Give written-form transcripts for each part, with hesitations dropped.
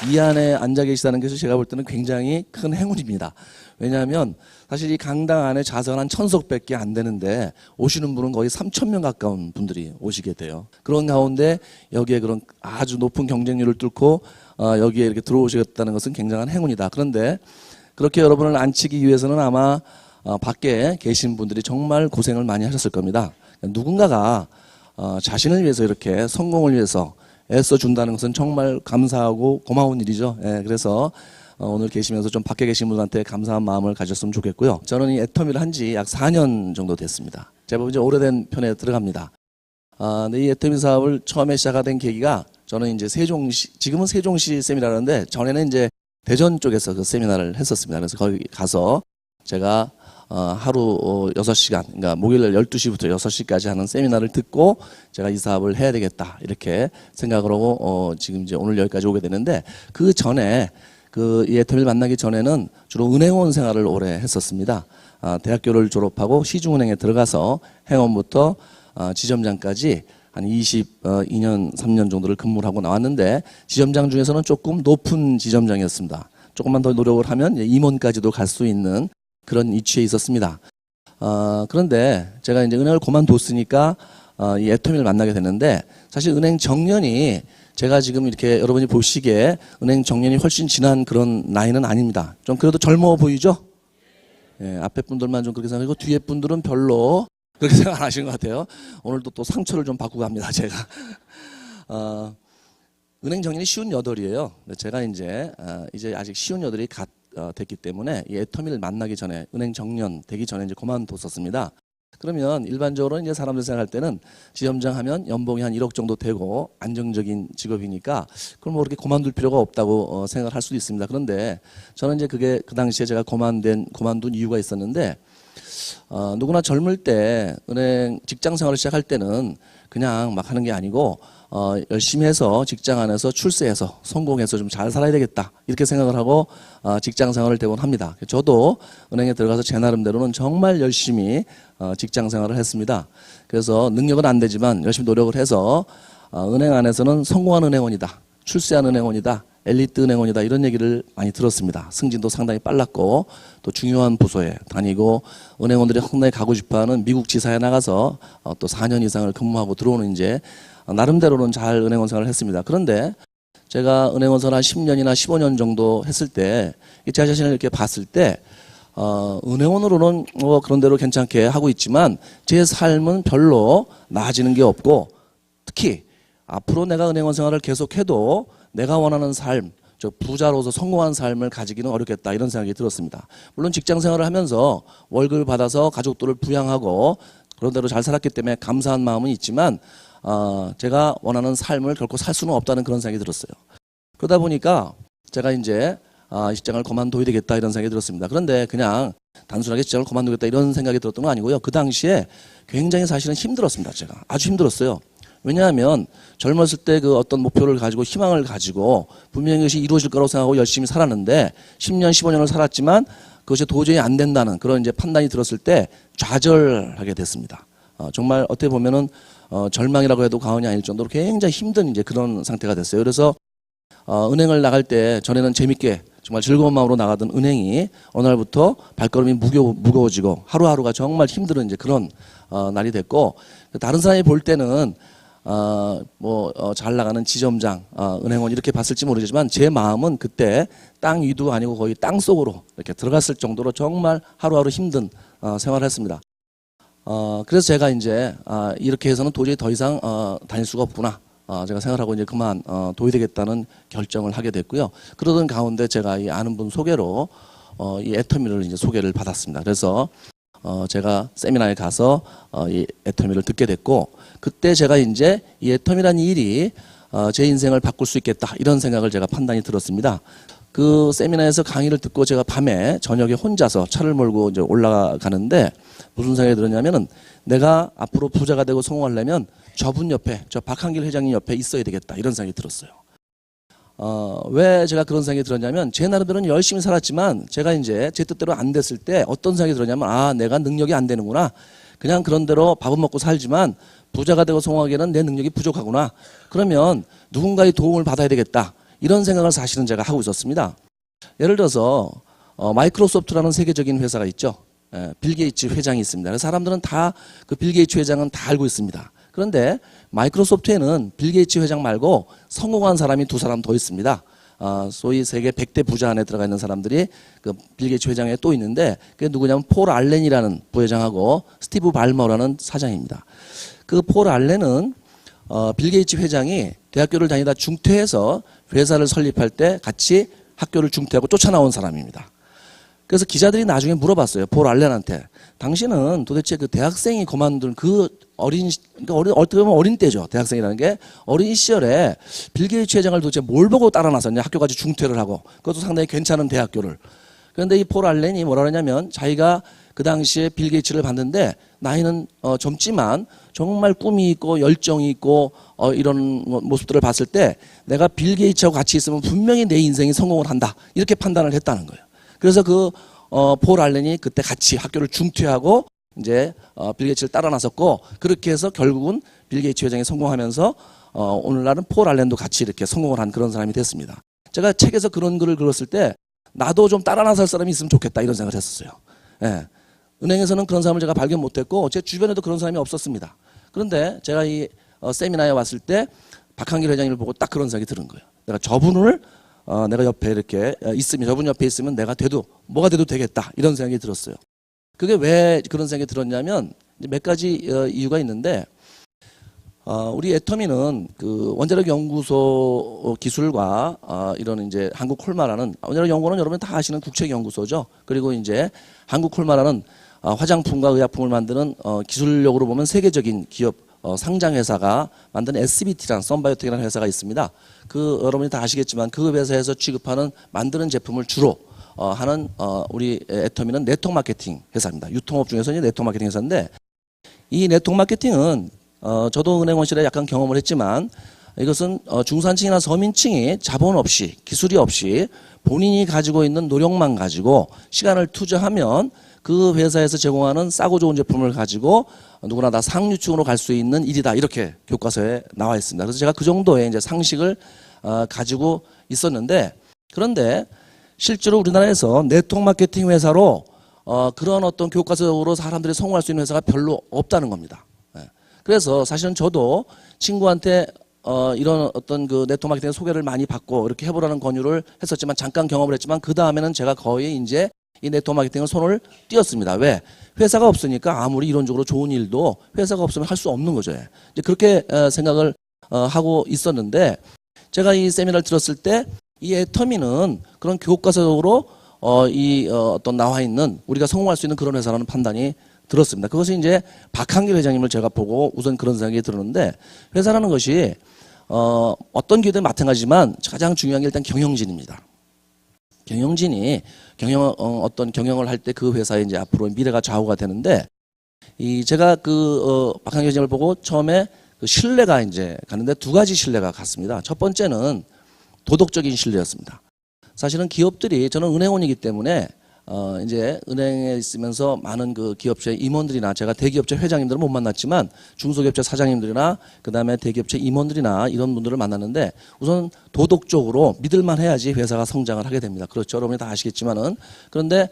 이 안에 앉아 계시다는 것이 제가 볼 때는 굉장히 큰 행운입니다. 왜냐하면 사실 이 강당 안에 좌석은 한 1000석밖에 안 되는데 오시는 분은 거의 3000명 가까운 분들이 오시게 돼요. 그런 가운데 여기에 그런 아주 높은 경쟁률을 뚫고 여기에 이렇게 들어오시겠다는 것은 굉장한 행운이다. 그런데 그렇게 여러분을 앉히기 위해서는 아마 밖에 계신 분들이 정말 고생을 많이 하셨을 겁니다. 누군가가 자신을 위해서 이렇게 성공을 위해서 애써준다는 것은 정말 감사하고 고마운 일이죠. 예, 그래서 오늘 계시면서 좀 밖에 계신 분한테 감사한 마음을 가졌으면 좋겠고요. 저는 이 애터미를 한 지 약 4년 정도 됐습니다. 제법 이제 오래된 편에 들어갑니다. 근데 이 애터미 사업을 처음에 시작하던 계기가 저는 이제 세종시, 지금은 세종시 세미나라는데 전에는 이제 대전 쪽에서 그 세미나를 했었습니다. 그래서 거기 가서 제가 하루 6시간, 그러니까 목요일 12시부터 6시까지 하는 세미나를 듣고 제가 이 사업을 해야 되겠다 이렇게 생각을 하고 지금 이제 오늘 여기까지 오게 되는데, 그 전에 이 애터미를 만나기 전에는 주로 은행원 생활을 오래 했었습니다. 대학교를 졸업하고 시중은행에 들어가서 행원부터 지점장까지 한 22년, 3년 정도를 근무를 하고 나왔는데, 지점장 중에서는 조금 높은 지점장이었습니다. 조금만 더 노력을 하면 임원까지도 갈 수 있는 그런 위치에 있었습니다. 그런데 제가 이제 은행을 그만뒀으니까 이 애터미를 만나게 됐는데, 사실 은행 정년이 제가 지금 이렇게 여러분이 보시기에 은행 정년이 훨씬 지난 그런 나이는 아닙니다. 좀 그래도 젊어 보이죠? 예, 앞에 분들만 좀 그렇게 생각하고 뒤에 분들은 별로 그렇게 생각 안 하시는 것 같아요. 오늘도 또 상처를 좀 받고 갑니다, 제가. 은행 정년이 58이에요. 제가 이제 아직 58이 됐기 때문에 이 애터미를 만나기 전에, 은행 정년 되기 전에 이제 그만뒀었습니다. 그러면 일반적으로 이제 사람들 생각할 때는 지점장 하면 연봉이 한 1억 정도 되고 안정적인 직업이니까 그럼 뭐 그렇게 그만둘 필요가 없다고 생각을 할 수도 있습니다. 그런데 저는 이제 그게 그 당시에 제가 그만둔 이유가 있었는데, 누구나 젊을 때 은행 직장 생활을 시작할 때는 그냥 막 하는 게 아니고 열심히 해서 직장 안에서 출세해서 성공해서 좀 잘 살아야 되겠다 이렇게 생각을 하고 직장 생활을 대부분 합니다. 저도 은행에 들어가서 제 나름대로는 정말 열심히 직장 생활을 했습니다. 그래서 능력은 안 되지만 열심히 노력을 해서 은행 안에서는 성공한 은행원이다, 출세한 은행원이다, 엘리트 은행원이다 이런 얘기를 많이 들었습니다. 승진도 상당히 빨랐고 또 중요한 부서에 다니고 은행원들이 상당히 가고 싶어하는 미국 지사에 나가서 또 4년 이상을 근무하고 들어오는 이제 나름대로는 잘 은행원 생활을 했습니다. 그런데 제가 은행원 생활 한 10년이나 15년 정도 했을 때 제 자신을 이렇게 봤을 때 은행원으로는 그런 대로 괜찮게 하고 있지만 제 삶은 별로 나아지는 게 없고, 특히 앞으로 내가 은행원 생활을 계속해도 내가 원하는 삶, 부자로서 성공한 삶을 가지기는 어렵겠다 이런 생각이 들었습니다. 물론 직장 생활을 하면서 월급을 받아서 가족들을 부양하고 그런 대로 잘 살았기 때문에 감사한 마음은 있지만 제가 원하는 삶을 결코 살 수는 없다는 그런 생각이 들었어요. 그러다 보니까 제가 이제 이 직장을 그만둬야 되겠다 이런 생각이 들었습니다. 그런데 그냥 단순하게 직장을 그만두겠다 이런 생각이 들었던 건 아니고요. 그 당시에 굉장히 사실은 힘들었습니다. 제가 아주 힘들었어요. 왜냐하면 젊었을 때 그 어떤 목표를 가지고 희망을 가지고 분명히 그것이 이루어질 거라고 생각하고 열심히 살았는데 10년, 15년을 살았지만 그것이 도저히 안 된다는 그런 이제 판단이 들었을 때 좌절하게 됐습니다. 정말 어떻게 보면은 절망이라고 해도 과언이 아닐 정도로 굉장히 힘든 이제 그런 상태가 됐어요. 그래서 은행을 나갈 때 전에는 재밌게 정말 즐거운 마음으로 나가던 은행이 어느 날부터 발걸음이 무거워지고 하루하루가 정말 힘든 이제 그런 날이 됐고, 다른 사람이 볼 때는 잘 나가는 지점장, 은행원 이렇게 봤을지 모르겠지만 제 마음은 그때 땅 위도 아니고 거의 땅 속으로 이렇게 들어갔을 정도로 정말 하루하루 힘든 생활을 했습니다. 그래서 제가 이제 이렇게 해서는 도저히 더 이상 다닐 수가 없구나. 제가 생각하고 이제 그만둬야 되겠다는 결정을 하게 됐고요. 그러던 가운데 제가 이 아는 분 소개로 이 애터미를 이제 소개를 받았습니다. 그래서 제가 세미나에 가서 이 애터미를 듣게 됐고, 그때 제가 이제 이 애터미라는 일이 제 인생을 바꿀 수 있겠다 이런 생각을 제가 판단이 들었습니다. 그 세미나에서 강의를 듣고 제가 밤에 저녁에 혼자서 차를 몰고 이제 올라가는데 무슨 생각이 들었냐면은 내가 앞으로 부자가 되고 성공하려면 저분 옆에, 저 박한길 회장님 옆에 있어야 되겠다 이런 생각이 들었어요. 왜 제가 그런 생각이 들었냐면 제 나름대로는 열심히 살았지만 제가 이제 제 뜻대로 안 됐을 때 어떤 생각이 들었냐면 내가 능력이 안 되는구나. 그냥 그런 대로 밥은 먹고 살지만 부자가 되고 성공하기에는 내 능력이 부족하구나. 그러면 누군가의 도움을 받아야 되겠다. 이런 생각을 사실은 제가 하고 있었습니다. 예를 들어서 마이크로소프트라는 세계적인 회사가 있죠. 빌 게이츠 회장이 있습니다. 그래서 사람들은 다 그 빌 게이츠 회장은 다 알고 있습니다. 그런데 마이크로소프트에는 빌 게이츠 회장 말고 성공한 사람이 두 사람 더 있습니다. 소위 세계 100대 부자 안에 들어가 있는 사람들이 그 빌 게이츠 회장에 또 있는데 그게 누구냐면 폴 알렌이라는 부회장하고 스티브 발머라는 사장입니다. 그 폴 알렌은 빌 게이츠 회장이 대학교를 다니다 중퇴해서 회사를 설립할 때 같이 학교를 중퇴하고 쫓아나온 사람입니다. 그래서 기자들이 나중에 물어봤어요. 폴 알렌한테. 당신은 도대체 그 대학생이 그만둔 그 그러니까 어떻게 보면 어린 때죠. 대학생이라는 게 어린 시절에 빌 게이츠 회장을 도대체 뭘 보고 따라 나섰냐. 학교까지 중퇴를 하고. 그것도 상당히 괜찮은 대학교를. 그런데 이 폴 알렌이 뭐라 그러냐면 자기가 그 당시에 빌 게이츠를 봤는데 나이는 젊지만 정말 꿈이 있고 열정이 있고 이런 모습들을 봤을 때 내가 빌 게이츠하고 같이 있으면 분명히 내 인생이 성공을 한다. 이렇게 판단을 했다는 거예요. 그래서 그 폴 알렌이 그때 같이 학교를 중퇴하고 이제 빌 게이츠를 따라 나섰고 그렇게 해서 결국은 빌 게이츠 회장이 성공하면서 오늘날은 폴 알렌도 같이 이렇게 성공을 한 그런 사람이 됐습니다. 제가 책에서 그런 글을 글었을 때 나도 좀 따라 나설 사람이 있으면 좋겠다 이런 생각을 했었어요. 예. 은행에서는 그런 사람을 제가 발견 못했고 제 주변에도 그런 사람이 없었습니다. 그런데 제가 이 세미나에 왔을 때 박한길 회장님을 보고 딱 그런 생각이 드는 거예요. 내가 저분을 내가 옆에 이렇게 있으면 저분 옆에 있으면 내가 돼도 뭐가 돼도 되겠다 이런 생각이 들었어요. 그게 왜 그런 생각이 들었냐면 몇 가지 이유가 있는데 우리 애터미는 그 원자력 연구소 기술과 이런 이제 한국 콜마라는 원자력 연구는 여러분 다 아시는 국책 연구소죠. 그리고 이제 한국 콜마라는 화장품과 의약품을 만드는 기술력으로 보면 세계적인 기업 상장 회사가 만든 SBT라는 썬바이오텍이라는 회사가 있습니다. 그 여러분이 다 아시겠지만 그 회사에서 취급하는 만드는 제품을 주로 하는 우리 애터미는 네트워크 마케팅 회사입니다. 유통업 중에서 이제 네트워크 마케팅 회사인데 이 네트워크 마케팅은 저도 은행원 시절에 약간 경험을 했지만 이것은 중산층이나 서민층이 자본 없이 기술이 없이 본인이 가지고 있는 노력만 가지고 시간을 투자하면 그 회사에서 제공하는 싸고 좋은 제품을 가지고 누구나 다 상류층으로 갈 수 있는 일이다 이렇게 교과서에 나와 있습니다. 그래서 제가 그 정도의 이제 상식을 가지고 있었는데 그런데 실제로 우리나라에서 네트워크 마케팅 회사로 그런 어떤 교과서적으로 사람들이 성공할 수 있는 회사가 별로 없다는 겁니다. 그래서 사실은 저도 친구한테 이런 어떤 그 네트워크 마케팅 소개를 많이 받고 이렇게 해보라는 권유를 했었지만 잠깐 경험을 했지만 그 다음에는 제가 거의 이제 이 네트워크 마케팅을 손을 띄었습니다. 왜? 회사가 없으니까 아무리 이론적으로 좋은 일도 회사가 없으면 할 수 없는 거죠. 이제 그렇게 생각을 하고 있었는데 제가 이 세미나를 들었을 때 이 애터미는 그런 교과서적으로 어떤 나와 있는 우리가 성공할 수 있는 그런 회사라는 판단이 들었습니다. 그것이 이제 박한길 회장님을 제가 보고 우선 그런 생각이 들었는데 회사라는 것이 어떤 기업든 마찬가지지만 가장 중요한 게 일단 경영진입니다. 경영진이 어떤 경영을 할 때 그 회사의 이제 앞으로 미래가 좌우가 되는데 제가 박한길 회장을 보고 처음에 그 신뢰가 이제 가는데 두 가지 신뢰가 갔습니다. 첫 번째는 도덕적인 신뢰였습니다. 사실은 기업들이 저는 은행원이기 때문에 이제 은행에 있으면서 많은 그 기업체 임원들이나 제가 대기업체 회장님들은 못 만났지만 중소기업체 사장님들이나 그다음에 대기업체 임원들이나 이런 분들을 만났는데 우선 도덕적으로 믿을만 해야지 회사가 성장을 하게 됩니다. 그렇죠. 여러분이 다 아시겠지만은 그런데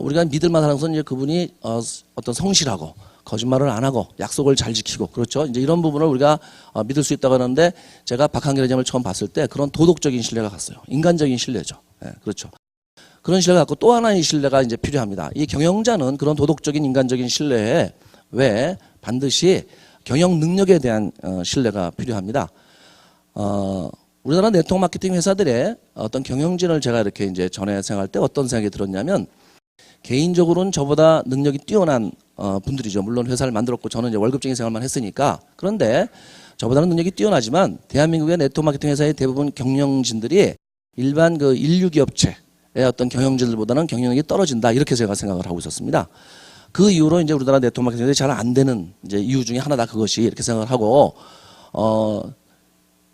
우리가 믿을만 하는 것은 이제 그분이 어떤 성실하고 거짓말을 안 하고 약속을 잘 지키고 그렇죠. 이제 이런 부분을 우리가 믿을 수 있다고 하는데 제가 박한길 회장을 처음 봤을 때 그런 도덕적인 신뢰가 갔어요. 인간적인 신뢰죠. 네, 그렇죠. 그런 신뢰가 갖고 또 하나의 신뢰가 이제 필요합니다. 이 경영자는 그런 도덕적인 인간적인 신뢰에 왜 반드시 경영 능력에 대한 신뢰가 필요합니다. 우리나라 네트워크 마케팅 회사들의 어떤 경영진을 제가 이렇게 이제 전에 생각할 때 어떤 생각이 들었냐면 개인적으로는 저보다 능력이 뛰어난 분들이죠. 물론 회사를 만들었고 저는 이제 월급쟁이 생활만 했으니까. 그런데 저보다는 능력이 뛰어나지만 대한민국의 네트워크 마케팅 회사의 대부분 경영진들이 일반 그 인류 기업체의 어떤 경영진들보다는 경영력이 떨어진다. 이렇게 제가 생각을 하고 있었습니다. 그 이후로 이제 우리나라 네트워크 마케팅이 잘 안 되는 이제 이유 중에 하나다 그것이 이렇게 생각을 하고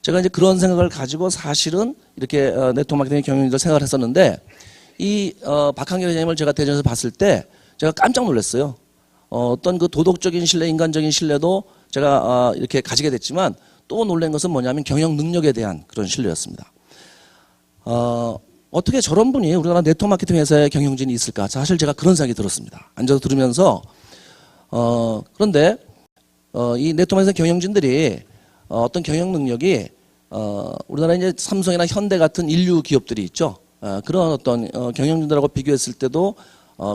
제가 이제 그런 생각을 가지고 사실은 이렇게 네트워크 마케팅 경영진들 생각을 했었는데 박한길 회장님을 제가 대전에서 봤을 때 제가 깜짝 놀랐어요. 어떤 그 도덕적인 신뢰, 인간적인 신뢰도 제가 이렇게 가지게 됐지만 또 놀란 것은 뭐냐면 경영 능력에 대한 그런 신뢰였습니다. 어떻게 저런 분이 우리나라 네트워크 마케팅 회사의 경영진이 있을까? 사실 제가 그런 생각이 들었습니다. 앉아서 들으면서 그런데 이 네트워크 회사 경영진들이 어떤 경영 능력이 우리나라 이제 삼성이나 현대 같은 인류 기업들이 있죠. 그런 어떤 경영진들하고 비교했을 때도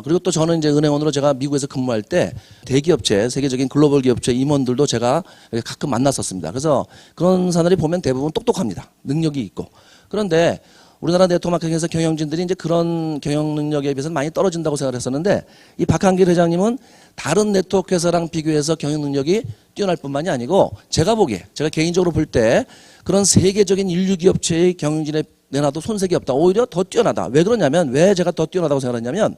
그리고 또 저는 이제 은행원으로 제가 미국에서 근무할 때 대기업체, 세계적인 글로벌 기업체 임원들도 제가 가끔 만났었습니다. 그래서 그런 사람들이 보면 대부분 똑똑합니다. 능력이 있고. 그런데 우리나라 네트워크 마케팅에서 경영진들이 이제 그런 경영 능력에 비해서는 많이 떨어진다고 생각을 했었는데 이 박한길 회장님은 다른 네트워크 회사랑 비교해서 경영 능력이 뛰어날 뿐만이 아니고 제가 보기에 제가 개인적으로 볼 때 그런 세계적인 인류 기업체의 경영진에 내놔도 손색이 없다. 오히려 더 뛰어나다. 왜 그러냐면 왜 제가 더 뛰어나다고 생각하냐면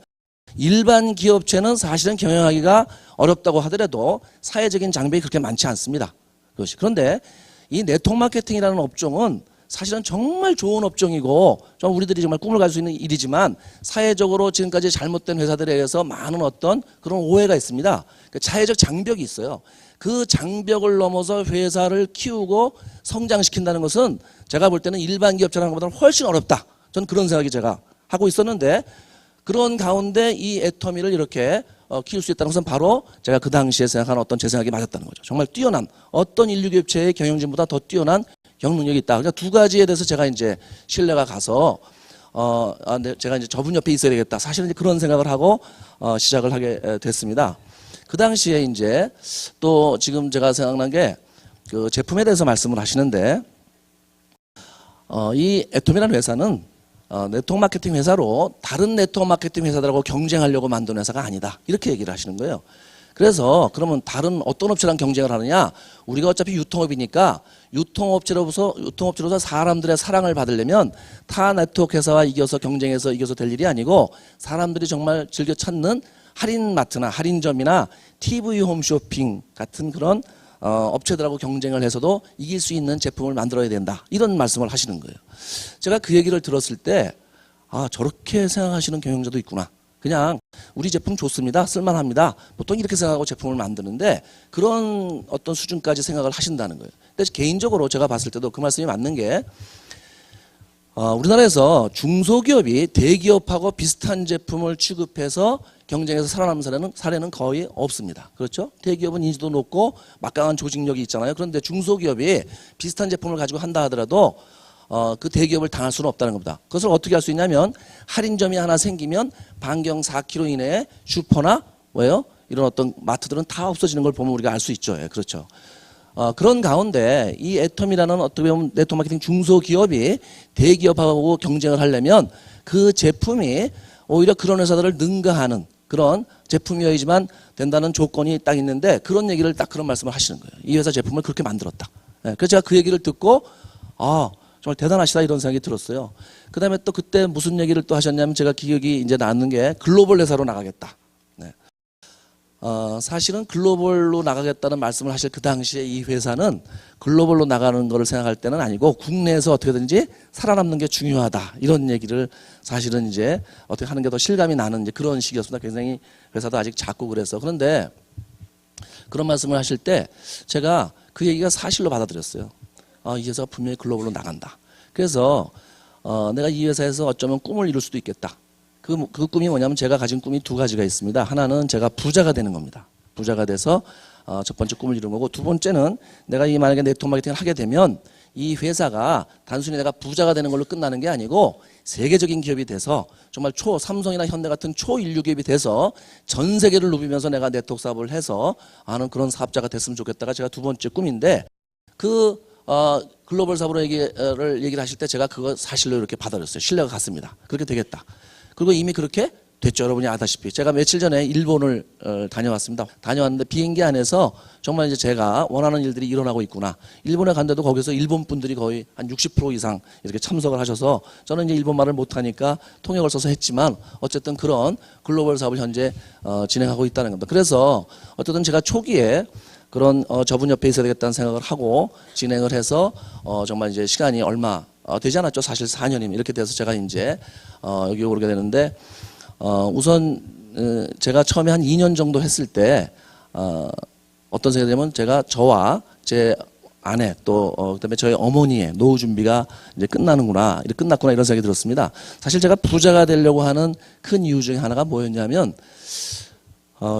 일반 기업체는 사실은 경영하기가 어렵다고 하더라도 사회적인 장벽이 그렇게 많지 않습니다. 그것이. 그런데 이 네트워크 마케팅이라는 업종은 사실은 정말 좋은 업종이고 좀 우리들이 정말 꿈을 가질 수 있는 일이지만 사회적으로 지금까지 잘못된 회사들에 의해서 많은 어떤 그런 오해가 있습니다. 사회적 장벽이 있어요. 그 장벽을 넘어서 회사를 키우고 성장시킨다는 것은 제가 볼 때는 일반 기업체라는 것보다는 훨씬 어렵다. 저는 그런 생각이 제가 하고 있었는데 그런 가운데 이 애터미를 이렇게 키울 수 있다는 것은 바로 제가 그 당시에 생각하는 어떤 제 생각이 맞았다는 거죠. 정말 뛰어난 어떤 인류 기업체의 경영진보다 더 뛰어난 경영 능력이 있다. 그러니까 두 가지에 대해서 제가 이제 신뢰가 가서 제가 이제 저분 옆에 있어야 되겠다. 사실은 이제 그런 생각을 하고 시작을 하게 됐습니다. 그 당시에 이제 또 지금 제가 생각난 게 그 제품에 대해서 말씀을 하시는데 이 애톰이라는 회사는 네트워크 마케팅 회사로 다른 네트워크 마케팅 회사들하고 경쟁하려고 만든 회사가 아니다. 이렇게 얘기를 하시는 거예요. 그래서 그러면 다른 어떤 업체랑 경쟁을 하느냐? 우리가 어차피 유통업이니까 유통업체로서 사람들의 사랑을 받으려면 타 네트워크 회사와 이겨서 경쟁해서 이겨서 될 일이 아니고 사람들이 정말 즐겨 찾는 할인마트나 할인점이나 TV 홈쇼핑 같은 그런 업체들하고 경쟁을 해서도 이길 수 있는 제품을 만들어야 된다. 이런 말씀을 하시는 거예요. 제가 그 얘기를 들었을 때 저렇게 생각하시는 경영자도 있구나. 그냥 우리 제품 좋습니다. 쓸만합니다. 보통 이렇게 생각하고 제품을 만드는데 그런 어떤 수준까지 생각을 하신다는 거예요. 근데 개인적으로 제가 봤을 때도 그 말씀이 맞는 게 우리나라에서 중소기업이 대기업하고 비슷한 제품을 취급해서 경쟁에서 살아남는 사례는 거의 없습니다. 그렇죠? 대기업은 인지도 높고 막강한 조직력이 있잖아요. 그런데 중소기업이 비슷한 제품을 가지고 한다 하더라도 그 대기업을 당할 수는 없다는 겁니다. 그것을 어떻게 할 수 있냐면 할인점이 하나 생기면 반경 4km 이내에 슈퍼나 이런 어떤 마트들은 다 없어지는 걸 보면 우리가 알 수 있죠. 예, 그렇죠. 그런 가운데 이 애텀이라는 어떻게 보면 네트워크 마케팅 중소기업이 대기업하고 경쟁을 하려면 그 제품이 오히려 그런 회사들을 능가하는 그런 제품이어야지만 된다는 조건이 딱 있는데 그런 얘기를 딱 그런 말씀을 하시는 거예요. 이 회사 제품을 그렇게 만들었다. 예, 그래서 제가 그 얘기를 듣고 정말 대단하시다 이런 생각이 들었어요. 그 다음에 또 그때 무슨 얘기를 또 하셨냐면 제가 기억이 이제 나는 게 글로벌 회사로 나가겠다. 네. 사실은 글로벌로 나가겠다는 말씀을 하실 그 당시에 이 회사는 글로벌로 나가는 거를 생각할 때는 아니고 국내에서 어떻게든지 살아남는 게 중요하다. 이런 얘기를 사실은 이제 어떻게 하는 게 더 실감이 나는 이제 그런 시기였습니다. 굉장히 회사도 아직 작고 그래서. 그런데 그런 말씀을 하실 때 제가 그 얘기가 사실로 받아들였어요. 이 회사가 분명히 글로벌로 나간다. 그래서 내가 이 회사에서 어쩌면 꿈을 이룰 수도 있겠다. 그 꿈이 뭐냐면 제가 가진 꿈이 두 가지가 있습니다. 하나는 제가 부자가 되는 겁니다. 부자가 돼서 첫 번째 꿈을 이룬 거고 두 번째는 내가 만약에 네트워크 마케팅을 하게 되면 이 회사가 단순히 내가 부자가 되는 걸로 끝나는 게 아니고 세계적인 기업이 돼서 정말 삼성이나 현대 같은 초인류 기업이 돼서 전 세계를 누비면서 내가 네트워크 사업을 해서 하는 그런 사업자가 됐으면 좋겠다가 제가 두 번째 꿈인데 글로벌 사업으로 얘기를 하실 때 제가 그거 사실로 이렇게 받아들였어요. 신뢰가 갔습니다. 그렇게 되겠다. 그리고 이미 그렇게 됐죠. 여러분이 아다시피. 제가 며칠 전에 일본을 다녀왔습니다. 다녀왔는데 비행기 안에서 정말 이제 제가 원하는 일들이 일어나고 있구나. 일본에 간데도 거기서 일본 분들이 거의 한 60% 이상 이렇게 참석을 하셔서 저는 이제 일본말을 못하니까 통역을 써서 했지만 어쨌든 그런 글로벌 사업을 현재 진행하고 있다는 겁니다. 그래서 어쨌든 제가 초기에 그런 저분 옆에 있어야 되겠다는 생각을 하고 진행을 해서 정말 이제 시간이 얼마 되지 않았죠. 사실 4년이면 이렇게 돼서 제가 이제 여기 오르게 되는데 우선 제가 처음에 한 2년 정도 했을 때 어떤 생각이 되면 제가 저와 제 아내 또 그다음에 저희 어머니의 노후 준비가 이제 끝나는구나, 이제 끝났구나 이런 생각이 들었습니다. 사실 제가 부자가 되려고 하는 큰 이유 중에 하나가 뭐였냐면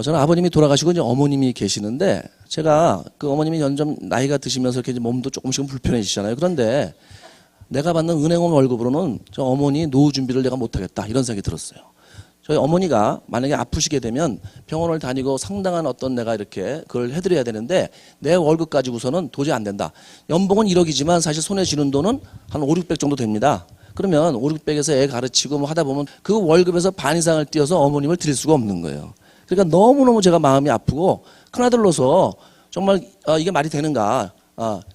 저는 아버님이 돌아가시고 이제 어머님이 계시는데 제가 그 어머님이 점점 나이가 드시면서 이렇게 이제 몸도 조금씩은 불편해지잖아요. 그런데 내가 받는 은행원 월급으로는 저 어머니 노후 준비를 내가 못하겠다 이런 생각이 들었어요. 저희 어머니가 만약에 아프시게 되면 병원을 다니고 상당한 어떤 내가 이렇게 그걸 해드려야 되는데 내 월급 가지고서는 도저히 안 된다. 연봉은 1억이지만 사실 손에 쥐는 돈은 한 5, 600 정도 됩니다. 그러면 5, 600에서 애 가르치고 뭐 하다 보면 그 월급에서 반 이상을 띄어서 어머님을 드릴 수가 없는 거예요. 그러니까 너무너무 제가 마음이 아프고 큰아들로서 정말 이게 말이 되는가.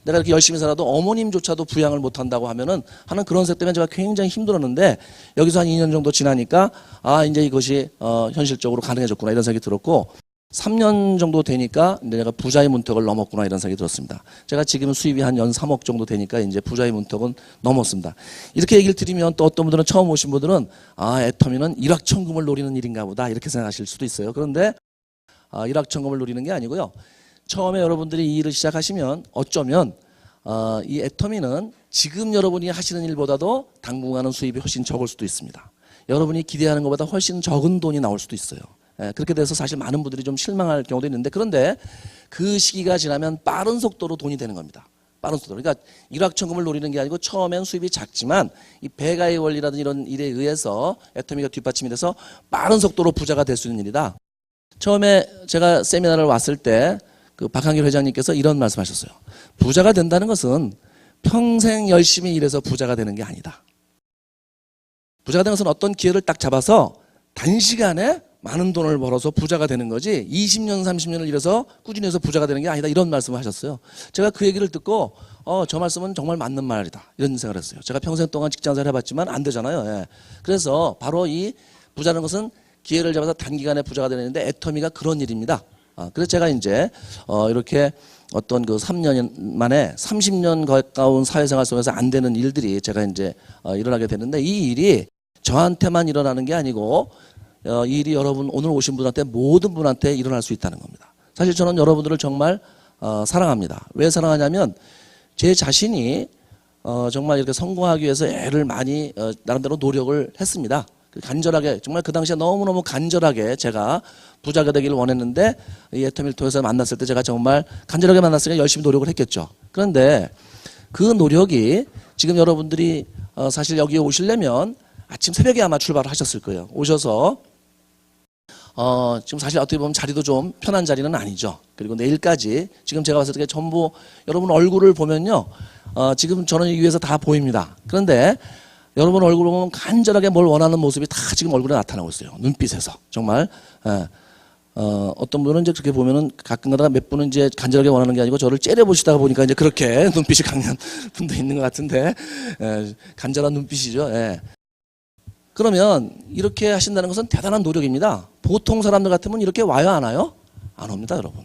내가 이렇게 열심히 살아도 어머님조차도 부양을 못한다고 하면은 하는 그런 색 때문에 제가 굉장히 힘들었는데 여기서 한 2년 정도 지나니까 이제 이것이 현실적으로 가능해졌구나 이런 생각이 들었고 3년 정도 되니까 이제 내가 부자의 문턱을 넘었구나 이런 생각이 들었습니다. 제가 지금 수입이 한 연 3억 정도 되니까 이제 부자의 문턱은 넘었습니다. 이렇게 얘기를 드리면 또 어떤 분들은 처음 오신 분들은 애터미는 일확천금을 노리는 일인가 보다 이렇게 생각하실 수도 있어요. 그런데 일확천금을 노리는 게 아니고요. 처음에 여러분들이 이 일을 시작하시면 어쩌면 이 애터미는 지금 여러분이 하시는 일보다도 당분간은 수입이 훨씬 적을 수도 있습니다. 여러분이 기대하는 것보다 훨씬 적은 돈이 나올 수도 있어요. 그렇게 돼서 사실 많은 분들이 좀 실망할 경우도 있는데 그런데 그 시기가 지나면 빠른 속도로 돈이 되는 겁니다. 빠른 속도로. 그러니까 일확천금을 노리는 게 아니고 처음엔 수입이 작지만 이 배가의 원리라든지 이런 일에 의해서 애터미가 뒷받침이 돼서 빠른 속도로 부자가 될 수 있는 일이다. 처음에 제가 세미나를 왔을 때 그 박한길 회장님께서 이런 말씀하셨어요. 부자가 된다는 것은 평생 열심히 일해서 부자가 되는 게 아니다. 부자가 되는 것은 어떤 기회를 딱 잡아서 단시간에 많은 돈을 벌어서 부자가 되는 거지 20년, 30년을 일해서 꾸준히 해서 부자가 되는 게 아니다. 이런 말씀을 하셨어요. 제가 그 얘기를 듣고 저 말씀은 정말 맞는 말이다. 이런 생각을 했어요. 제가 평생 동안 직장생활 해봤지만 안 되잖아요. 예. 그래서 바로 이 부자는 것은 기회를 잡아서 단기간에 부자가 되는데 애터미가 그런 일입니다. 그래서 제가 이제 이렇게 어떤 그 3년 만에 30년 가까운 사회생활 속에서 안 되는 일들이 제가 이제 일어나게 되는데 이 일이 저한테만 일어나는 게 아니고 이 일이 여러분 오늘 오신 분한테 모든 분한테 일어날 수 있다는 겁니다. 사실 저는 여러분들을 정말 사랑합니다. 왜 사랑하냐면 제 자신이 정말 이렇게 성공하기 위해서 애를 많이 나름대로 노력을 했습니다. 간절하게 정말 그 당시에 너무너무 간절하게 제가 부자가 되기를 원했는데 이 애터미를 통해서 만났을 때 제가 정말 간절하게 만났으니까 열심히 노력을 했겠죠. 그런데 그 노력이 지금 여러분들이 사실 여기에 오시려면 아침 새벽에 아마 출발을 하셨을 거예요. 오셔서 지금 사실 어떻게 보면 자리도 좀 편한 자리는 아니죠. 그리고 내일까지 지금 제가 봤을 때 전부 여러분 얼굴을 보면요. 지금 저는 이 위에서 다 보입니다. 그런데 여러분 얼굴을 보면 간절하게 뭘 원하는 모습이 다 지금 얼굴에 나타나고 있어요. 눈빛에서. 정말. 어떤 분은 이제 그렇게 보면은 가끔 가다가 몇 분은 이제 간절하게 원하는 게 아니고 저를 째려보시다가 보니까 이제 그렇게 눈빛이 강한 분도 있는 것 같은데, 간절한 눈빛이죠. 예. 그러면 이렇게 하신다는 것은 대단한 노력입니다. 보통 사람들 같으면 이렇게 와요, 안 와요? 안 옵니다, 여러분.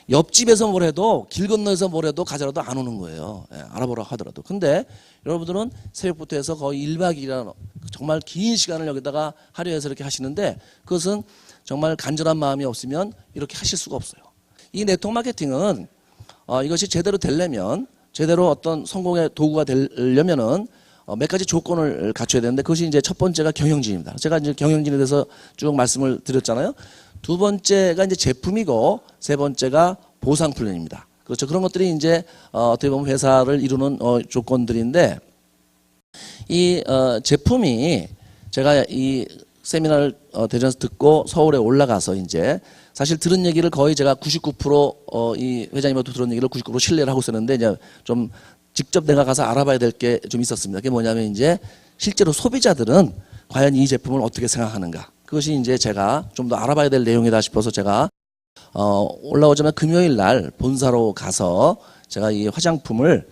옆집에서 뭘 해도 길 건너에서 뭘 해도 가져라도 안 오는 거예요. 알아보라 하더라도. 근데 여러분들은 새벽부터 해서 거의 1박 2일이라는 정말 긴 시간을 여기다가 하려 해서 이렇게 하시는데 그것은 정말 간절한 마음이 없으면 이렇게 하실 수가 없어요. 이 네트워크 마케팅은 이것이 제대로 되려면 제대로 어떤 성공의 도구가 되려면은 몇 가지 조건을 갖춰야 되는데 그것이 이제 첫 번째가 경영진입니다. 제가 이제 경영진에 대해서 쭉 말씀을 드렸잖아요. 두 번째가 이제 제품이고 세 번째가 보상 플랜입니다. 그렇죠. 그런 것들이 이제 어떻게 보면 회사를 이루는 조건들인데 이 제품이 제가 이 세미나를 대전에서 듣고 서울에 올라가서 이제 사실 들은 얘기를 거의 제가 99%이 회장님한테 들은 얘기를 99% 신뢰를 하고 있었는데 이제 좀 직접 내가 가서 알아봐야 될 게 좀 있었습니다. 그게 뭐냐면 이제 실제로 소비자들은 과연 이 제품을 어떻게 생각하는가. 그것이 이제 제가 좀 더 알아봐야 될 내용이다 싶어서 제가 올라오자마자 금요일 날 본사로 가서 제가 이 화장품을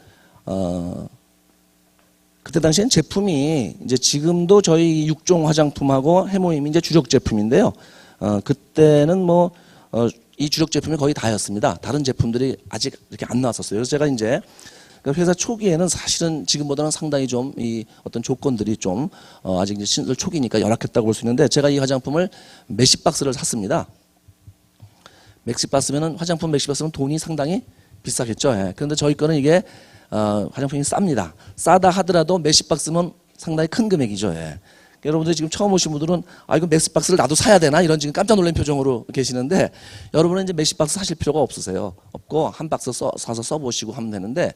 그때 당시엔 제품이 이제 지금도 저희 육종 화장품하고 해모임이 이제 주력 제품인데요. 그때는 뭐 이 주력 제품이 거의 다였습니다. 다른 제품들이 아직 이렇게 안 나왔었어요. 그래서 제가 이제 회사 초기에는 사실은 지금보다는 상당히 좀 이 어떤 조건들이 좀 아직 이제 신설 초기니까 열악했다고 볼 수 있는데 제가 이 화장품을 몇십 박스를 샀습니다. 몇십 박스면은 화장품 몇십 박스면 돈이 상당히 비싸겠죠. 예. 그런데 저희 거는 이게 화장품이 쌉니다. 싸다 하더라도 몇십 박스면 상당히 큰 금액이죠. 예. 여러분들 지금 처음 오신 분들은 이거 몇십 박스를 나도 사야 되나 이런 지금 깜짝 놀란 표정으로 계시는데, 여러분은 이제 몇십 박스 사실 필요가 없으세요. 없고 한 박스 사서 써보시고 하면 되는데,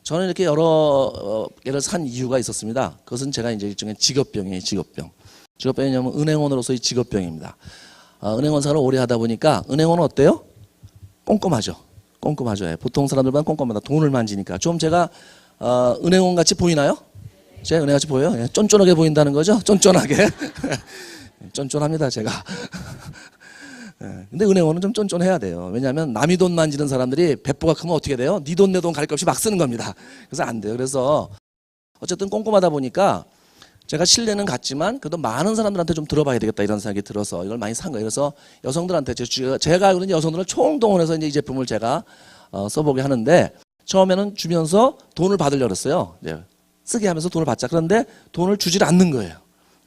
저는 이렇게 여러 개를 산 이유가 있었습니다. 그것은 제가 이제 일종의 직업병이에요. 직업병이냐면 은행원으로서의 직업병입니다. 은행원 생활을 오래 하다 보니까 은행원은 어때요? 꼼꼼하죠. 예. 보통 사람들보다 꼼꼼하다. 돈을 만지니까. 좀 제가 은행원 같이 보이나요? 제가 은행 같이 보여요? 예. 쫀쫀하게 보인다는 거죠? 쫀쫀하게. 쫀쫀합니다, 제가. 예. 근데 은행원은 좀 쫀쫀해야 돼요. 왜냐하면 남이 돈 만지는 사람들이 배포가 크면 어떻게 돼요? 네 돈 내 돈 갈 것 없이 막 쓰는 겁니다. 그래서 안 돼요. 그래서 어쨌든 꼼꼼하다 보니까 제가 신뢰는 갔지만 그래도 많은 사람들한테 좀 들어봐야 되겠다 이런 생각이 들어서 이걸 많이 산 거예요. 그래서 여성들한테 제가 알고 있는 여성들을 총동원해서 이제 이 제품을 제가 써보게 하는데, 처음에는 주면서 돈을 받으려고 했어요. 이제 쓰게 하면서 돈을 받자. 그런데 돈을 주질 않는 거예요.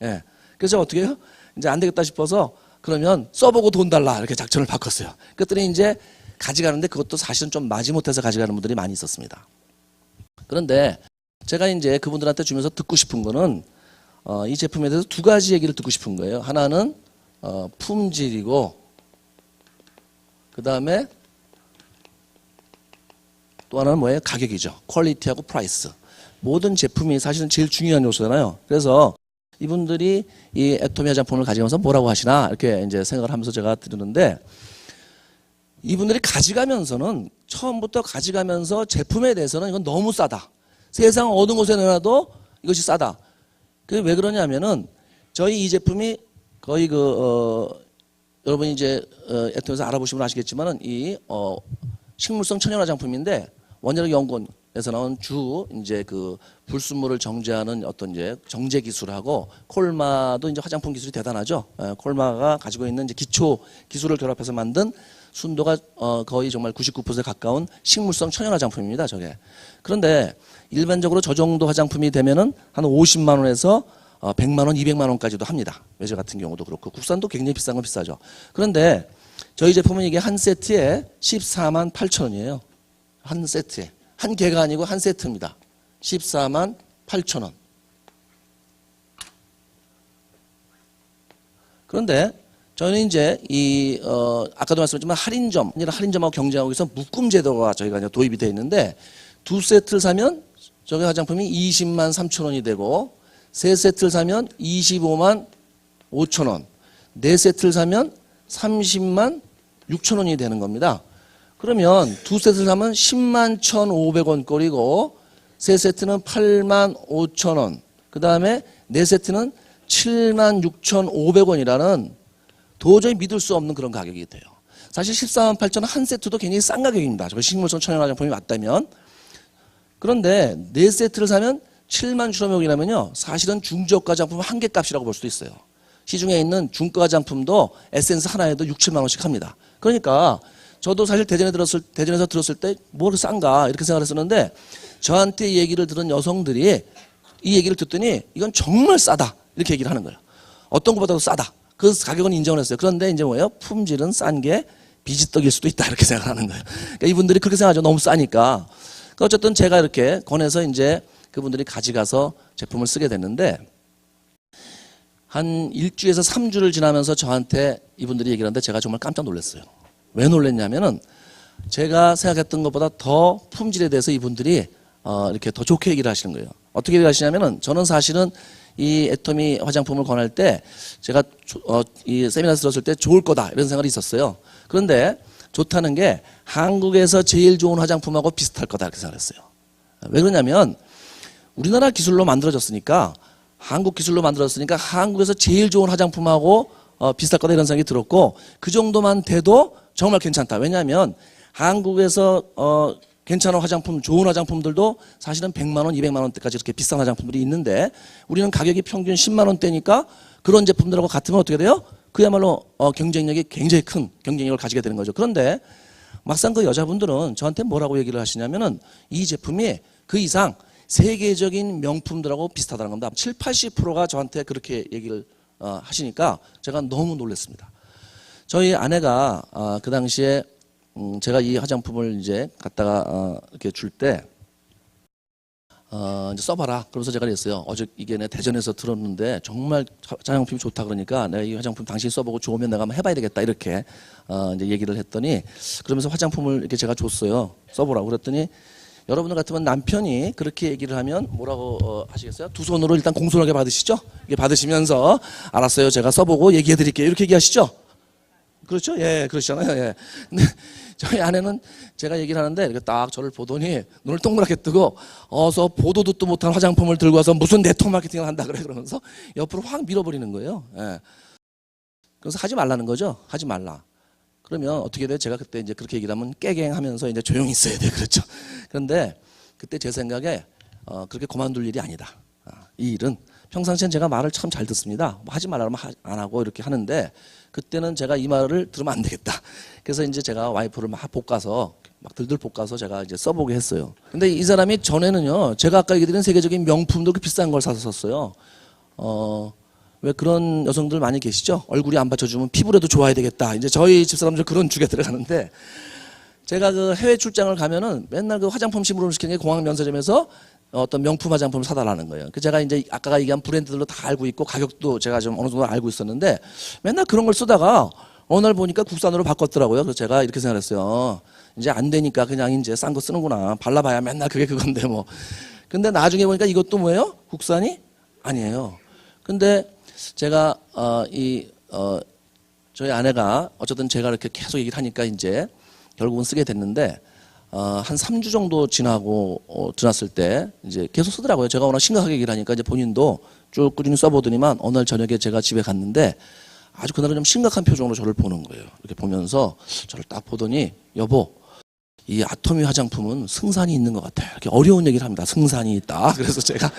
예. 그래서 제가 어떻게 해요? 이제 안 되겠다 싶어서 그러면 써보고 돈 달라 이렇게 작전을 바꿨어요. 그랬더니 이제 가져가는데 그것도 사실은 좀 마지못해서 가져가는 분들이 많이 있었습니다. 그런데 제가 이제 그분들한테 주면서 듣고 싶은 거는 이 제품에 대해서 두 가지 얘기를 듣고 싶은 거예요. 하나는 품질이고, 그 다음에 또 하나는 뭐예요? 가격이죠. 퀄리티하고 프라이스. 모든 제품이 사실은 제일 중요한 요소잖아요. 그래서 이분들이 이 애토미 화장품을 가져가면서 뭐라고 하시나 이렇게 이제 생각을 하면서 제가 들었는데, 이분들이 가져가면서는 처음부터 가져가면서 제품에 대해서는 이건 너무 싸다. 세상 어느 곳에 내놔도 이것이 싸다. 그 왜 그러냐면은 저희 이 제품이 거의 여러분이 이제 애토미에서 알아보시면 아시겠지만은 이 식물성 천연 화장품인데, 원자력 연구원에서 나온 이제 그 불순물을 정제하는 어떤 이제 정제 기술하고 콜마도 이제 화장품 기술이 대단하죠. 콜마가 가지고 있는 이제 기초 기술을 결합해서 만든 순도가 거의 정말 99%에 가까운 식물성 천연 화장품입니다, 저게. 그런데 일반적으로 저 정도 화장품이 되면은 한 50만 원에서 100만 원, 200만 원까지도 합니다. 외제 같은 경우도 그렇고 국산도 굉장히 비싼 건 비싸죠. 그런데 저희 제품은 이게 한 세트에 14만 8천 원이에요. 한 세트에. 한 개가 아니고 한 세트입니다. 14만 8천 원. 그런데 저는 이제 아까도 말씀드렸지만 할인점하고 경쟁하고 있어서 묶음 제도가 저희가 이제 도입이 되어 있는데, 두 세트를 사면 저기 화장품이 20만 3천 원이 되고, 세 세트를 사면 25만 5천 원, 네 세트를 사면 30만 6천 원이 되는 겁니다. 그러면 두 세트를 사면 10만 1,500원 꼴이고, 세 세트는 8만 5천 원, 그 다음에 네 세트는 7만 6,500원이라는 도저히 믿을 수 없는 그런 가격이 돼요. 사실 14만 8천 원 한 세트도 굉장히 싼 가격입니다. 저 식물성 천연 화장품이 맞다면. 그런데 네 세트를 사면 7만 1,500원이라면요, 사실은 중저가 화장품 한 개 값이라고 볼 수도 있어요. 시중에 있는 중가 화장품도 에센스 하나에도 6, 7만 원씩 합니다. 그러니까 저도 사실 대전에서 들었을 때 뭐 싼가 이렇게 생각했었는데, 저한테 이 얘기를 들은 여성들이 이 얘기를 듣더니 이건 정말 싸다 이렇게 얘기를 하는 거예요. 어떤 것보다도 싸다. 그 가격은 인정을 했어요. 그런데 이제 뭐예요? 품질은 싼 게 비지떡일 수도 있다 이렇게 생각하는 거예요. 그러니까 이분들이 그렇게 생각하죠. 너무 싸니까. 어쨌든 제가 이렇게 권해서 이제 그분들이 가져가서 제품을 쓰게 됐는데, 한 1주에서 3주를 지나면서 저한테 이분들이 얘기를 하는데 제가 정말 깜짝 놀랐어요. 왜 놀랐냐면은 제가 생각했던 것보다 더 품질에 대해서 이분들이 이렇게 더 좋게 얘기를 하시는 거예요. 어떻게 얘기를 하시냐면은, 저는 사실은 이 애토미 화장품을 권할 때 제가 이 세미나에서 들었을 때 좋을 거다 이런 생각이 있었어요. 그런데 좋다는 게 한국에서 제일 좋은 화장품하고 비슷할 거다 이렇게 생각했어요. 왜 그러냐면 우리나라 기술로 만들어졌으니까, 한국 기술로 만들어졌으니까 한국에서 제일 좋은 화장품하고 비슷할 거다 이런 생각이 들었고, 그 정도만 돼도 정말 괜찮다. 왜냐하면 한국에서 괜찮은 화장품, 좋은 화장품들도 사실은 100만 원, 200만 원대까지 이렇게 비싼 화장품들이 있는데, 우리는 가격이 평균 10만 원대니까 그런 제품들하고 같으면 어떻게 돼요? 그야말로 경쟁력이 굉장히 큰 경쟁력을 가지게 되는 거죠. 그런데 막상 그 여자분들은 저한테 뭐라고 얘기를 하시냐면은, 이 제품이 그 이상 세계적인 명품들하고 비슷하다는 겁니다. 7, 80%가 저한테 그렇게 얘기를 하시니까 제가 너무 놀랐습니다. 저희 아내가 그 당시에 제가 이 화장품을 이제 갖다가 이렇게 줄 때 이제 써봐라. 그러면서 제가 그랬어요. 어제 이게 내가 대전에서 들었는데 정말 화장품이 좋다 그러니까 내가 이 화장품 당신이 써보고 좋으면 내가 한번 해봐야 되겠다 이렇게 이제 얘기를 했더니 그러면서 화장품을 이렇게 제가 줬어요. 써보라고 그랬더니 여러분들 같으면 남편이 그렇게 얘기를 하면 뭐라고 하시겠어요? 두 손으로 일단 공손하게 받으시죠? 이게 받으시면서 알았어요. 제가 써보고 얘기해 드릴게요. 이렇게 얘기하시죠? 그렇죠? 예, 그러시잖아요. 예. 근데 저희 아내는 제가 얘기를 하는데 이렇게 딱 저를 보더니 눈을 동그랗게 뜨고 어서 보도 듣도 못한 화장품을 들고 와서 무슨 네트워크 마케팅을 한다 그래 그러면서 옆으로 확 밀어버리는 거예요. 예. 그래서 하지 말라는 거죠. 하지 말라. 그러면 어떻게 돼요? 제가 그때 이제 그렇게 얘기를 하면 깨갱하면서 이제 조용히 있어야 돼. 그렇죠? 그런데 그때 제 생각에 그렇게 그만둘 일이 아니다. 이 일은 평상시엔 제가 말을 참 잘 듣습니다. 뭐 하지 말라면 안 하고 이렇게 하는데 그때는 제가 이 말을 들으면 안 되겠다. 그래서 이제 제가 와이프를 막 볶아서 막 들들 볶아서 제가 이제 써보게 했어요. 근데 이 사람이 전에는요, 제가 아까 얘기드린 세계적인 명품도 그 비싼 걸 사서 썼어요. 왜 그런 여성들 많이 계시죠? 얼굴이 안 받쳐주면 피부라도 좋아야 되겠다. 이제 저희 집사람들 그런 주에 들어가는데 제가 그 해외 출장을 가면은 맨날 그 화장품 심부름 시키는 게 공항 면세점에서 어떤 명품 화장품을 사달라는 거예요. 그 제가 이제 아까 얘기한 브랜드들로 다 알고 있고 가격도 제가 좀 어느 정도 알고 있었는데 맨날 그런 걸 쓰다가 어느 날 보니까 국산으로 바꿨더라고요. 그래서 제가 이렇게 생각했어요. 이제 안 되니까 그냥 이제 싼 거 쓰는구나. 발라봐야 맨날 그게 그건데 뭐. 근데 나중에 보니까 이것도 뭐예요? 국산이 아니에요. 근데 제가 저희 아내가 어쨌든 제가 이렇게 계속 얘기를 하니까 이제 결국은 쓰게 됐는데 한 3주 정도 지났을 때 이제 계속 쓰더라고요. 제가 워낙 심각하게 얘기를 하니까 이제 본인도 쭉 꾸준히 써보더니만 어느 날 저녁에 제가 집에 갔는데 아주 그날은 좀 심각한 표정으로 저를 보는 거예요. 이렇게 보면서 저를 딱 보더니 여보, 이 아토미 화장품은 승산이 있는 것 같아요. 이렇게 어려운 얘기를 합니다. 승산이 있다. 그래서 제가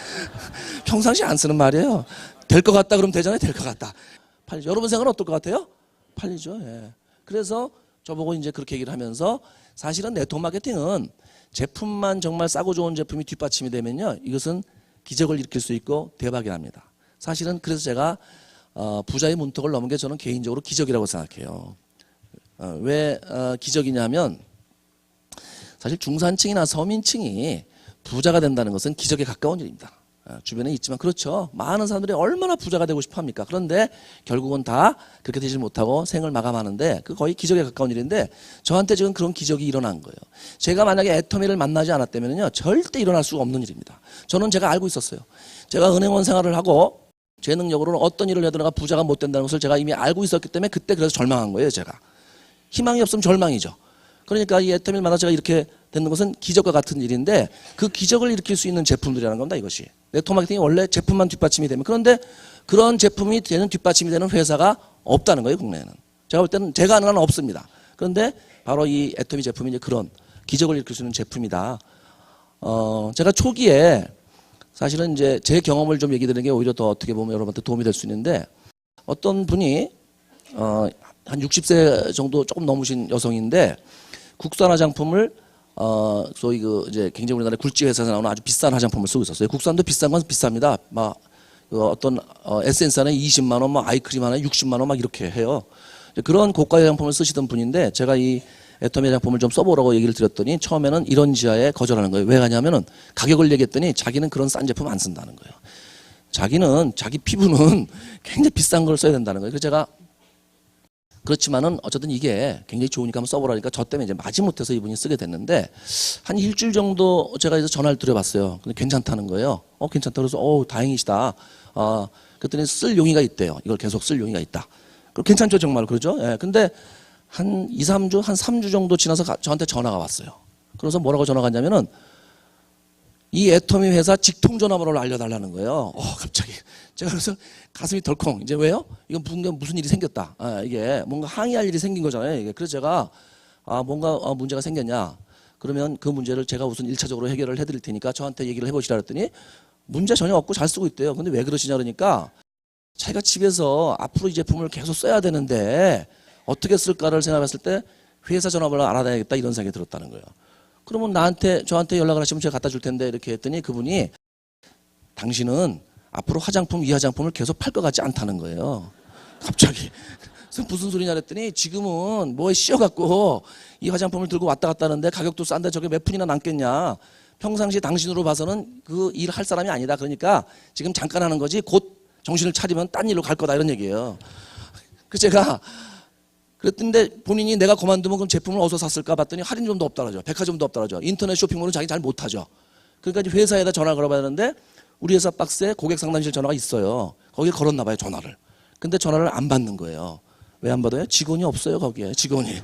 평상시에 안 쓰는 말이에요. 될 것 같다 그러면 되잖아요. 될 것 같다. 팔리죠. 여러분 생각은 어떨 것 같아요? 팔리죠. 예. 그래서 저보고 이제 그렇게 얘기를 하면서 사실은 네트워크 마케팅은 제품만 정말 싸고 좋은 제품이 뒷받침이 되면요. 이것은 기적을 일으킬 수 있고 대박이 납니다. 사실은 그래서 제가 부자의 문턱을 넘은 게 저는 개인적으로 기적이라고 생각해요. 왜 기적이냐면 사실 중산층이나 서민층이 부자가 된다는 것은 기적에 가까운 일입니다. 주변에 있지만 그렇죠. 많은 사람들이 얼마나 부자가 되고 싶어 합니까? 그런데 결국은 다 그렇게 되지 못하고 생을 마감하는데 그 거의 기적에 가까운 일인데 저한테 지금 그런 기적이 일어난 거예요. 제가 만약에 애터미를 만나지 않았다면요 절대 일어날 수가 없는 일입니다. 저는 제가 알고 있었어요. 제가 은행원 생활을 하고 제 능력으로는 어떤 일을 해도 내가 부자가 못 된다는 것을 제가 이미 알고 있었기 때문에 그때 그래서 절망한 거예요. 제가 희망이 없으면 절망이죠. 그러니까 이 애터미를 만나 제가 이렇게 되는 것은 기적과 같은 일인데 그 기적을 일으킬 수 있는 제품들이라는 겁니다. 이것이 네트워크 마케팅이 원래 제품만 뒷받침이 되면 그런데 그런 제품이 되는 뒷받침이 되는 회사가 없다는 거예요. 국내에는 제가 볼 때는 제가 아는 한 없습니다. 그런데 바로 이 애터미 제품이 이제 그런 기적을 일으킬 수 있는 제품이다. 제가 초기에 사실은 이제 제 경험을 좀 얘기 드리는 게 오히려 더 어떻게 보면 여러분한테 도움이 될 수 있는데 어떤 분이 한 60세 정도 조금 넘으신 여성인데 국산 화장품을 소위 이제 굉장히 우리나라 굴지 회사에서 나오는 아주 비싼 화장품을 쓰고 있었어요. 국산도 비싼 건 비쌉니다. 막 어떤 에센스 하나에 20만 원, 막 아이크림 하나에 60만 원 막 이렇게 해요. 그런 고가 화장품을 쓰시던 분인데 제가 이 애터미 화장품을 좀 써보라고 얘기를 드렸더니 처음에는 이런 지하에 거절하는 거예요. 왜 가냐면은 가격을 얘기했더니 자기는 그런 싼 제품 안 쓴다는 거예요. 자기는 자기 피부는 굉장히 비싼 걸 써야 된다는 거예요. 그래서 제가 그렇지만은 어쨌든 이게 굉장히 좋으니까 한번 써보라니까 저 때문에 이제 마지못해서 이분이 쓰게 됐는데 한 일주일 정도 제가 이제 전화를 드려봤어요. 근데 괜찮다는 거예요. 괜찮다. 그래서 다행이시다. 그랬더니 쓸 용의가 있대요. 이걸 계속 쓸 용의가 있다. 그럼 괜찮죠 정말 그러죠. 예. 근데 한 2, 3주, 한 3주 정도 지나서 저한테 전화가 왔어요. 그래서 뭐라고 전화가 왔냐면은 이 애터미 회사 직통 전화번호를 알려달라는 거예요. 갑자기. 제가 그래서 가슴이 덜컹. 이제 왜요? 이건 무슨 일이 생겼다. 이게 뭔가 항의할 일이 생긴 거잖아요. 이게. 그래서 제가 뭔가 문제가 생겼냐. 그러면 그 문제를 제가 우선 1차적으로 해결을 해드릴 테니까 저한테 얘기를 해보시라 그랬더니 문제 전혀 없고 잘 쓰고 있대요. 근데 왜 그러시냐 그러니까 자기가 집에서 앞으로 이 제품을 계속 써야 되는데 어떻게 쓸까를 생각했을 때 회사 전화번호를 알아야겠다 이런 생각이 들었다는 거예요. 그러면 저한테 연락을 하시면 제가 갖다 줄 텐데 이렇게 했더니 그분이 당신은 앞으로 이 화장품을 계속 팔 것 같지 않다는 거예요. 갑자기. 무슨 소리냐 그랬더니 지금은 뭐에 씌워갖고 이 화장품을 들고 왔다 갔다 하는데 가격도 싼데 저게 몇 푼이나 남겠냐. 평상시 당신으로 봐서는 그 일 할 사람이 아니다. 그러니까 지금 잠깐 하는 거지 곧 정신을 차리면 딴 일로 갈 거다 이런 얘기예요. 그래서 제가 그랬는데 본인이 내가 그만두면 그럼 제품을 어디서 샀을까 봤더니 할인점도 없더라죠. 백화점도 없더라죠. 인터넷 쇼핑몰은 자기 잘 못하죠. 그러니까 이제 회사에다 전화 걸어봐야 되는데 우리 회사 박스에 고객 상담실 전화가 있어요. 거기에 걸었나 봐요, 전화를. 근데 전화를 안 받는 거예요. 왜 안 받아요? 직원이 없어요, 거기에. 직원이.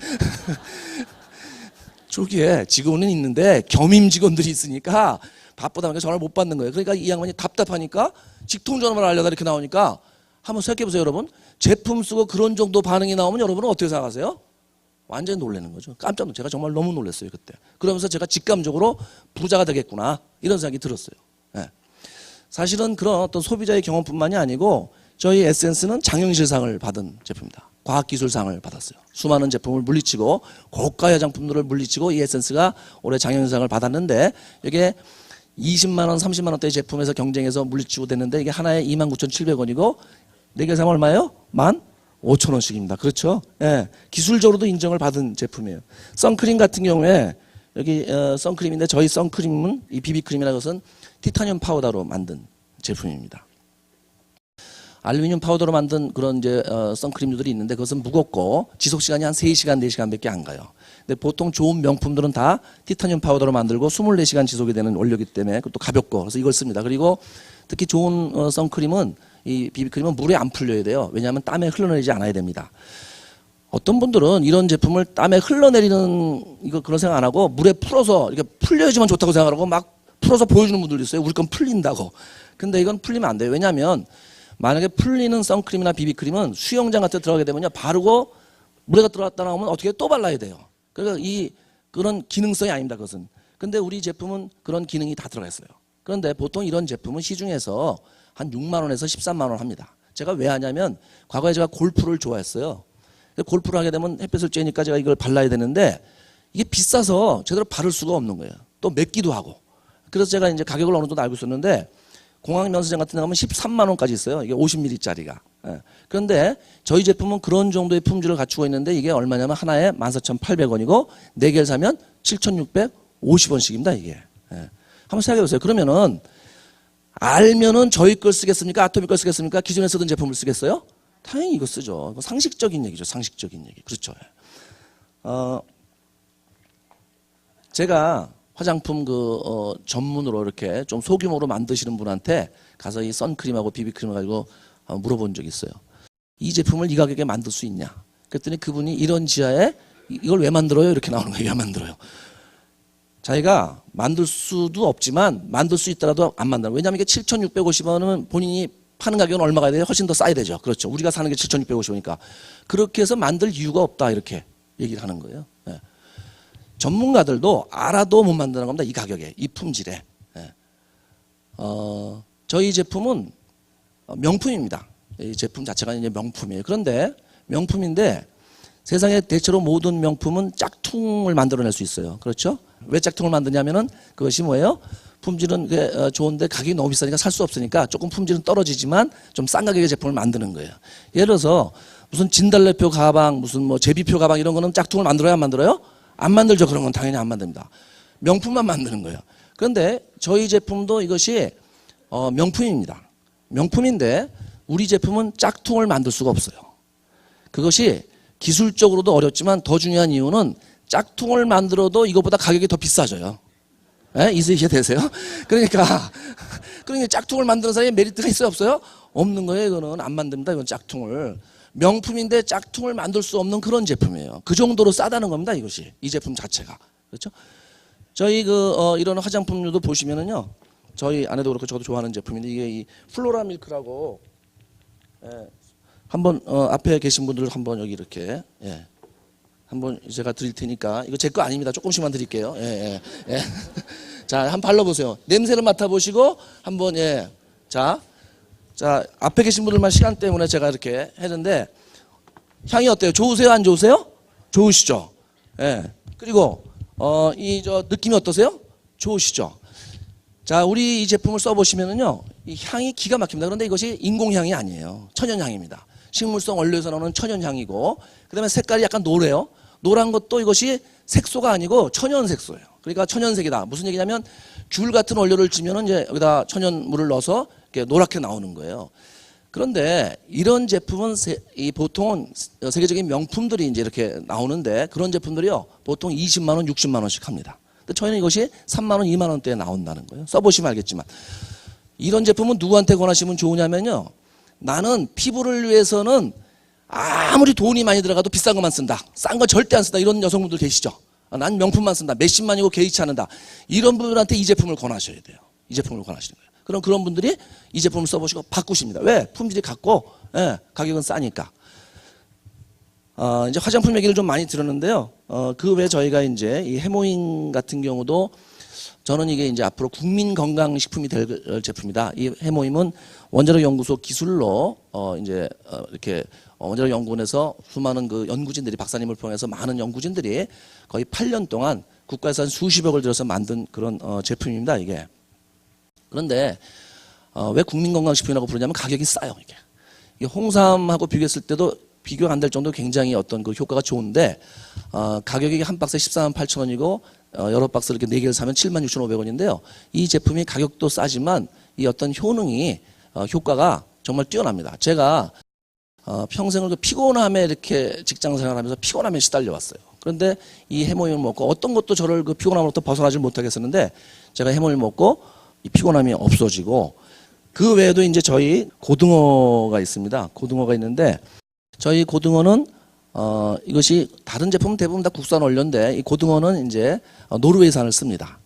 저기에 직원은 있는데 겸임 직원들이 있으니까 바쁘다 보니까 전화를 못 받는 거예요. 그러니까 이 양반이 답답하니까 직통전화만 하려다 이렇게 나오니까 한번 생각해보세요, 여러분. 제품 쓰고 그런 정도 반응이 나오면 여러분은 어떻게 생각하세요? 완전히 놀라는 거죠. 깜짝 놀랐어요. 제가 정말 너무 놀랐어요, 그때. 그러면서 제가 직감적으로 부자가 되겠구나 이런 생각이 들었어요. 네. 사실은 그런 어떤 소비자의 경험뿐만이 아니고 저희 에센스는 장영실상을 받은 제품입니다. 과학기술상을 받았어요. 수많은 제품을 물리치고 고가 화장품들을 물리치고 이 에센스가 올해 장영실상을 받았는데 이게 20만 원, 30만 원대의 제품에서 경쟁해서 물리치고 됐는데 이게 하나에 29,700원이고 4개 사면 얼마예요? 15,000원씩입니다. 그렇죠? 예. 기술적으로도 인정을 받은 제품이에요. 선크림 같은 경우에 여기 선크림인데 저희 선크림은 이 비비크림이라는 것은 티타늄 파우더로 만든 제품입니다. 알루미늄 파우더로 만든 그런 이제 선크림들이 있는데 그것은 무겁고 지속 시간이 한 3시간, 4시간밖에 안 가요. 근데 보통 좋은 명품들은 다 티타늄 파우더로 만들고 24시간 지속이 되는 원료이기 때문에 그것도 가볍고 그래서 이걸 씁니다. 그리고 특히 좋은 선크림은 이 비비크림은 물에 안 풀려야 돼요. 왜냐하면 땀에 흘러내리지 않아야 됩니다. 어떤 분들은 이런 제품을 땀에 흘러내리는 이거 그런 생각 안 하고 물에 풀어서 이렇게 풀려야지만 좋다고 생각하고 막 풀어서 보여주는 분들도 있어요. 우리 건 풀린다고. 근데 이건 풀리면 안 돼요. 왜냐하면 만약에 풀리는 선크림이나 비비크림은 수영장 같은 데 들어가게 되면요. 바르고 물에 들어갔다 나오면 어떻게 또 발라야 돼요. 그러니까 그런 기능성이 아닙니다. 그것은. 근데 우리 제품은 그런 기능이 다 들어가 있어요. 그런데 보통 이런 제품은 시중에서 한 6만 원에서 13만 원 합니다. 제가 왜 하냐면 과거에 제가 골프를 좋아했어요. 골프를 하게 되면 햇볕을 쬐니까 제가 이걸 발라야 되는데 이게 비싸서 제대로 바를 수가 없는 거예요. 또 맵기도 하고. 그래서 제가 이제 가격을 어느 정도 알고 있었는데 공항 면세점 같은 데 가면 13만 원까지 있어요. 이게 50ml짜리가. 예. 그런데 저희 제품은 그런 정도의 품질을 갖추고 있는데 이게 얼마냐면 하나에 14,800원이고 4개를 사면 7,650원씩입니다. 이게. 예. 한번 생각해 보세요. 그러면은 알면은 저희 걸 쓰겠습니까? 아토미 걸 쓰겠습니까? 기존에 쓰던 제품을 쓰겠어요? 당연히 이거 쓰죠. 이거 상식적인 얘기죠. 상식적인 얘기. 그렇죠. 제가 화장품 전문으로 이렇게 좀 소규모로 만드시는 분한테 가서 이 선크림하고 비비크림을 가지고 물어본 적이 있어요. 이 제품을 이 가격에 만들 수 있냐? 그랬더니 그분이 이런 지하에 이걸 왜 만들어요? 이렇게 나오는 거예요. 왜 만들어요? 자기가 만들 수도 없지만 만들 수 있더라도 안 만들어요. 왜냐하면 이게 7,650원은 본인이 파는 가격은 얼마가 돼요? 훨씬 더 싸야 되죠. 그렇죠. 우리가 사는 게 7,650원이니까. 그렇게 해서 만들 이유가 없다. 이렇게 얘기를 하는 거예요. 예. 전문가들도 알아도 못 만드는 겁니다. 이 가격에, 이 품질에. 예. 저희 제품은 명품입니다. 이 제품 자체가 이제 명품이에요. 그런데 명품인데 세상에 대체로 모든 명품은 짝퉁을 만들어낼 수 있어요. 그렇죠? 왜 짝퉁을 만드냐면은 그것이 뭐예요? 품질은 좋은데 가격이 너무 비싸니까 살 수 없으니까 조금 품질은 떨어지지만 좀 싼 가격의 제품을 만드는 거예요. 예를 들어서 무슨 진달래표 가방, 무슨 뭐 제비표 가방 이런 거는 짝퉁을 만들어야 안 만들어요? 안 만들죠. 그런 건 당연히 안 만듭니다. 명품만 만드는 거예요. 그런데 저희 제품도 이것이 명품입니다. 명품인데 우리 제품은 짝퉁을 만들 수가 없어요. 그것이 기술적으로도 어렵지만 더 중요한 이유는 짝퉁을 만들어도 이것보다 가격이 더 비싸져요. 예? 이해되세요? 그러니까 짝퉁을 만드는 사람이 메리트가 있어요? 없어요? 없는 거예요. 이거는 안 만듭니다. 이건 짝퉁을. 명품인데 짝퉁을 만들 수 없는 그런 제품이에요. 그 정도로 싸다는 겁니다. 이것이. 이 제품 자체가. 그렇죠? 저희 이런 화장품류도 보시면은요. 저희 아내도 그렇고 저도 좋아하는 제품인데 이게 이 플로라 밀크라고 한번 앞에 계신 분들 한번 여기 이렇게 한번 제가 드릴 테니까 이거 제 거 아닙니다. 조금씩만 드릴게요. 자, 한번 발라보세요. 냄새를 맡아보시고 한번 자 앞에 계신 분들만 시간 때문에 제가 이렇게 했는데 향이 어때요? 좋으세요? 안 좋으세요? 좋으시죠? 그리고 느낌이 어떠세요? 좋으시죠? 자, 우리 이 제품을 써보시면은요, 이 향이 기가 막힙니다. 그런데 이것이 인공향이 아니에요. 천연향입니다. 식물성 원료에서 나오는 천연향이고, 그다음에 색깔이 약간 노래요. 노란 것도 이것이 색소가 아니고 천연색소예요. 그러니까 천연색이다. 무슨 얘기냐면 귤 같은 원료를 주면은 이제 여기다 천연물을 넣어서 이렇게 노랗게 나오는 거예요. 그런데 이런 제품은 보통은 세계적인 명품들이 이제 이렇게 나오는데, 그런 제품들이요 보통 20만 원, 60만 원씩 합니다. 근데 저희는 이것이 3만 원, 2만 원대에 나온다는 거예요. 써보시면 알겠지만, 이런 제품은 누구한테 권하시면 좋으냐면요, 나는 피부를 위해서는 아무리 돈이 많이 들어가도 비싼 것만 쓴다, 싼 거 절대 안 쓴다, 이런 여성분들 계시죠. 난 명품만 쓴다, 몇십만이고 개의치 않는다, 이런 분들한테 이 제품을 권하셔야 돼요. 이 제품을 권하시는 거예요. 그럼 그런 분들이 이 제품을 써보시고 바꾸십니다. 왜? 품질이 같고, 예, 가격은 싸니까. 이제 화장품 얘기를 좀 많이 들었는데요. 그 외에 저희가 이제 이 해모인 같은 경우도, 저는 이게 이제 앞으로 국민건강식품이 될 제품이다. 이 해모임은 원자력 연구소 기술로 이제 이렇게 원자력 연구원에서 수많은 그 연구진들이, 박사님을 포함해서 많은 연구진들이 거의 8년 동안 국가에서 한 수십억을 들여서 만든 그런 제품입니다. 이게. 그런데 왜 국민건강식품이라고 부르냐면 가격이 싸요. 이게 홍삼하고 비교했을 때도 비교가 안 될 정도로 굉장히 어떤 그 효과가 좋은데, 가격이 한 박스에 14만 8천 원이고 여러 박스를 이렇게 4개를 사면 7만 6,500원인데요. 이 제품이 가격도 싸지만 이 어떤 효능이, 효과가 정말 뛰어납니다. 제가 평생을 그 피곤함에 이렇게 직장 생활하면서 피곤함에 시달려 왔어요. 그런데 이 해모임을 먹고 어떤 것도 저를 그 피곤함으로부터 벗어나지 못하겠었는데, 제가 해모임을 먹고 이 피곤함이 없어지고, 그 외에도 이제 저희 고등어가 있습니다. 고등어가 있는데, 저희 고등어는 이것이 다른 제품은 대부분 다 국산 원료인데, 이 고등어는 이제 노르웨이산을 씁니다.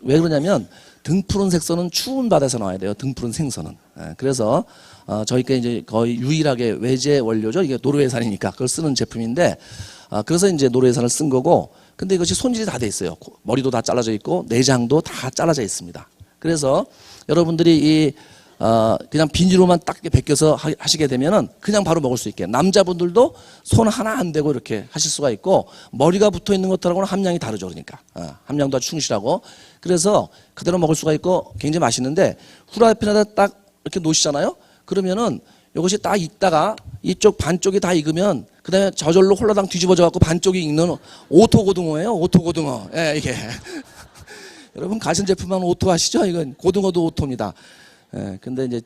왜 그러냐면 등푸른 색소는 추운 바다에서 나와야 돼요. 등푸른 생선은. 그래서 저희가 이제 거의 유일하게 외제 원료죠. 이게 노르웨이산이니까 그걸 쓰는 제품인데, 그래서 이제 노르웨이산을 쓴 거고, 근데 이것이 손질이 다 돼 있어요. 머리도 다 잘라져 있고 내장도 다 잘라져 있습니다. 그래서 여러분들이 그냥 비닐로만 딱 벗겨서 하시게 되면은 그냥 바로 먹을 수 있게, 남자분들도 손 하나 안 대고 이렇게 하실 수가 있고, 머리가 붙어 있는 것들하고는 함량이 다르죠. 그러니까 함량도 아주 충실하고, 그래서 그대로 먹을 수가 있고 굉장히 맛있는데, 후라이팬에다 딱 이렇게 놓으시잖아요. 그러면은 이것이 딱 익다가 이쪽 반쪽이 다 익으면 그 다음에 저절로 홀라당 뒤집어져 갖고 반쪽이 익는 오토고등어예요. 오토고등어. 예, 이게 여러분 가전 제품만 오토 아시죠? 이건 고등어도 오토입니다. 예, 근데 이제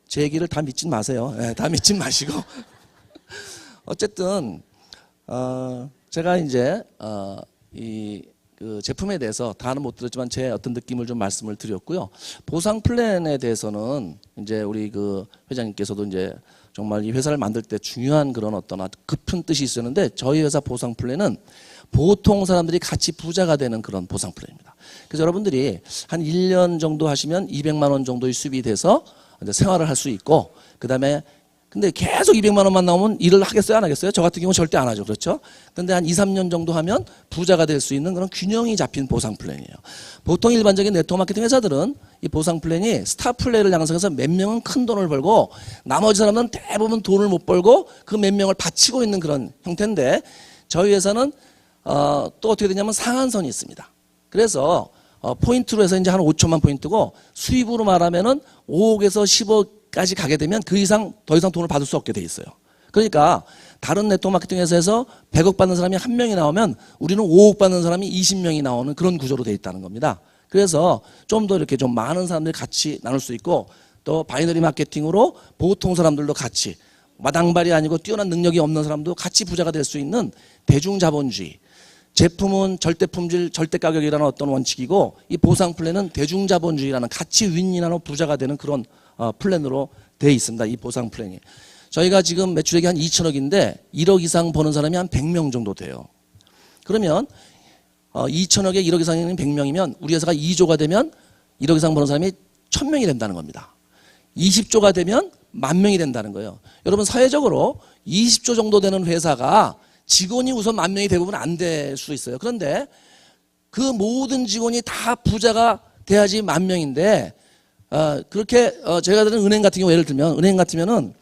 제 얘기를 다 믿진 마세요. 예, 다 믿진 마시고. 어쨌든, 제가 이제, 그 제품에 대해서 다는 못 들었지만 제 어떤 느낌을 좀 말씀을 드렸고요. 보상 플랜에 대해서는 이제 우리 그 회장님께서도 이제 정말 이 회사를 만들 때 중요한 그런 어떤 깊은 뜻이 있었는데, 저희 회사 보상 플랜은 보통 사람들이 같이 부자가 되는 그런 보상 플랜입니다. 그래서 여러분들이 한 1년 정도 하시면 200만 원 정도의 수입이 돼서 이제 생활을 할 수 있고, 그 다음에 근데 계속 200만 원만 나오면 일을 하겠어요, 안 하겠어요? 저 같은 경우는 절대 안 하죠. 그렇죠? 근데 한 2, 3년 정도 하면 부자가 될 수 있는 그런 균형이 잡힌 보상 플랜이에요. 보통 일반적인 네트워크 마케팅 회사들은 이 보상 플랜이 스타 플레이를 양성해서 몇 명은 큰 돈을 벌고 나머지 사람은 대부분 돈을 못 벌고 그 몇 명을 바치고 있는 그런 형태인데, 저희 회사는 또 어떻게 되냐면 상한선이 있습니다. 그래서 포인트로 해서 이제 한 5천만 포인트고, 수입으로 말하면은 5억에서 10억까지 가게 되면 그 이상 더 이상 돈을 받을 수 없게 돼 있어요. 그러니까 다른 네트워크 마케팅 회사에서 100억 받는 사람이 1명이 나오면 우리는 5억 받는 사람이 20명이 나오는 그런 구조로 돼 있다는 겁니다. 그래서 좀 더 이렇게 좀 많은 사람들이 같이 나눌 수 있고, 또 바이너리 마케팅으로 보통 사람들도 같이, 마당발이 아니고 뛰어난 능력이 없는 사람도 같이 부자가 될 수 있는 대중자본주의, 제품은 절대품질, 절대가격이라는 어떤 원칙이고, 이 보상 플랜은 대중자본주의라는 같이 윈윈하는 부자가 되는 그런 플랜으로 되어 있습니다. 이 보상 플랜이. 저희가 지금 매출액이 한 2천억인데 1억 이상 버는 사람이 한 100명 정도 돼요. 그러면 2천억에 1억 이상인 100명이면 우리 회사가 2조가 되면 1억 이상 버는 사람이 1000명이 된다는 겁니다. 20조가 되면 10,000명이 된다는 거예요. 여러분, 사회적으로 20조 정도 되는 회사가 직원이 우선 10,000명이 대부분 안 될 수 있어요. 그런데 그 모든 직원이 다 부자가 돼야지 10,000명인데, 그렇게 저희가 드는 은행 같은 경우, 예를 들면 은행 같으면은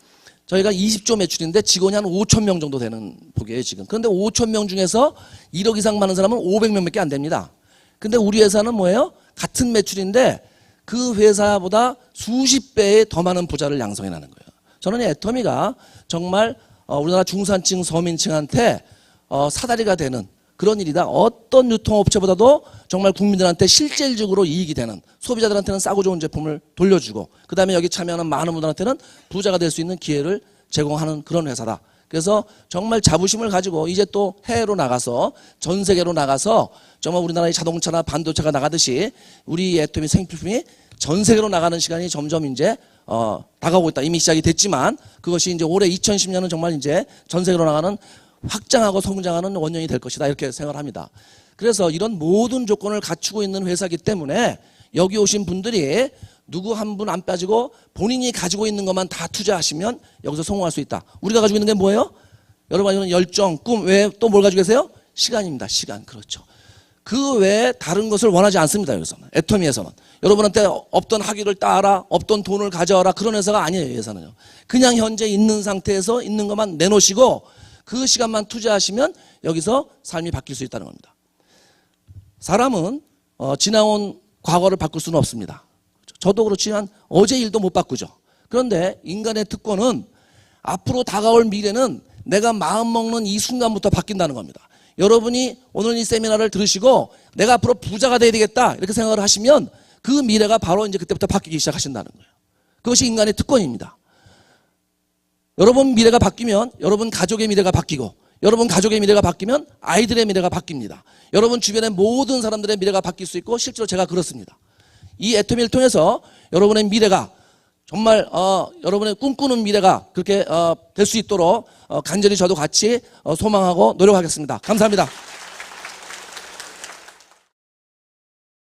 저희가 20조 매출인데 직원이 한 5,000명 정도 되는 폭이에요 지금. 그런데 5,000명 중에서 1억 이상 많은 사람은 500명밖에 안 됩니다. 근데 우리 회사는 뭐예요? 같은 매출인데 그 회사보다 수십 배의 더 많은 부자를 양성해 나는 거예요. 저는 이 애터미가 정말 우리나라 중산층 서민층한테 사다리가 되는 그런 일이다. 어떤 유통업체보다도 정말 국민들한테 실질적으로 이익이 되는, 소비자들한테는 싸고 좋은 제품을 돌려주고 그 다음에 여기 참여하는 많은 분들한테는 부자가 될 수 있는 기회를 제공하는 그런 회사다. 그래서 정말 자부심을 가지고 이제 또 해외로 나가서 전 세계로 나가서 정말 우리나라의 자동차나 반도체가 나가듯이 우리 애터미 생필품이 전 세계로 나가는 시간이 점점 이제 다가오고 있다. 이미 시작이 됐지만 그것이 이제 올해 2010년은 정말 이제 전 세계로 나가는 확장하고 성장하는 원년이 될 것이다. 이렇게 생각을 합니다. 그래서 이런 모든 조건을 갖추고 있는 회사이기 때문에 여기 오신 분들이 누구 한 분 안 빠지고 본인이 가지고 있는 것만 다 투자하시면 여기서 성공할 수 있다. 우리가 가지고 있는 게 뭐예요? 여러분 이런 열정, 꿈 외에 또 뭘 가지고 계세요? 시간입니다. 시간. 그렇죠. 그 외에 다른 것을 원하지 않습니다. 여기서는. 애터미에서는. 여러분한테 없던 학위를 따라, 없던 돈을 가져와라 그런 회사가 아니에요. 이 회사는요. 그냥 현재 있는 상태에서 있는 것만 내놓으시고 그 시간만 투자하시면 여기서 삶이 바뀔 수 있다는 겁니다. 사람은 지나온 과거를 바꿀 수는 없습니다. 저도 그렇지만 어제 일도 못 바꾸죠. 그런데 인간의 특권은 앞으로 다가올 미래는 내가 마음먹는 이 순간부터 바뀐다는 겁니다. 여러분이 오늘 이 세미나를 들으시고 내가 앞으로 부자가 돼야 되겠다 이렇게 생각을 하시면 그 미래가 바로 이제 그때부터 바뀌기 시작하신다는 거예요. 그것이 인간의 특권입니다. 여러분 미래가 바뀌면 여러분 가족의 미래가 바뀌고 여러분 가족의 미래가 바뀌면 아이들의 미래가 바뀝니다. 여러분 주변의 모든 사람들의 미래가 바뀔 수 있고 실제로 제가 그렇습니다. 이 애터미를 통해서 여러분의 미래가 정말 여러분의 꿈꾸는 미래가 그렇게 될 수 있도록 간절히 저도 같이 소망하고 노력하겠습니다. 감사합니다.